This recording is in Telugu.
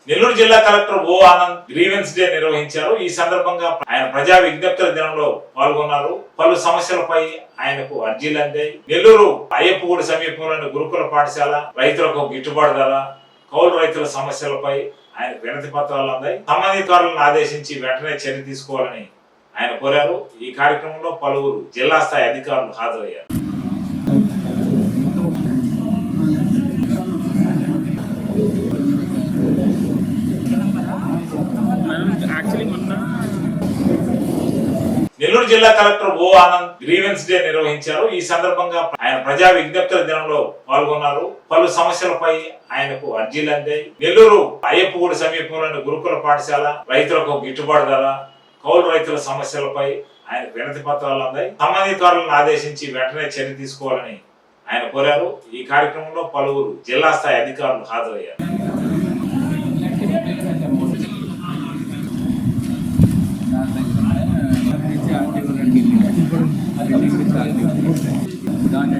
నెల్లూరు జిల్లా కలెక్టర్ ఓ ఆనంద్ గ్రీవెన్స్ డే నిర్వహించారు. ఈ సందర్భంగా ఆయన ప్రజా విజ్ఞప్తుల దినంలో పాల్గొన్నారు. పలు సమస్యలపై ఆయనకు అర్జీలు అందాయి. నెల్లూరు అయ్యప్పగూడి సమీపంలోని గురుకుల పాఠశాల రైతులకు గిట్టుబాటు ధర, కౌలు రైతుల సమస్యలపై ఆయన వినతి పత్రాలు అందాయి. సంబంధితాలను ఆదేశించి వెంటనే చర్య తీసుకోవాలని ఆయన కోరారు. ఈ కార్యక్రమంలో పలువురు జిల్లా స్థాయి అధికారులు హాజరయ్యారు. నెల్లూరు జిల్లా కలెక్టర్ ఓ ఆనంద్ గ్రీవెన్స్ డే నిర్వహించారు. ఈ సందర్భంగా ఆయన ప్రజా విజ్ఞప్తుల దినంలో పాల్గొన్నారు. పలు సమస్యలపై ఆయనకు అర్జీలు అందాయి. నెల్లూరు అయ్యప్పగూడి సమీపంలోని గురుకుల పాఠశాల రైతులకు గిట్టుబాటు ధర, కౌలు రైతుల సమస్యలపై ఆయన వినతి పత్రాలు అందాయి. సంబంధితాలను ఆదేశించి వెంటనే చర్య తీసుకోవాలని ఆయన కోరారు. ఈ కార్యక్రమంలో పలువురు జిల్లా స్థాయి అధికారులు హాజరయ్యారు. దాని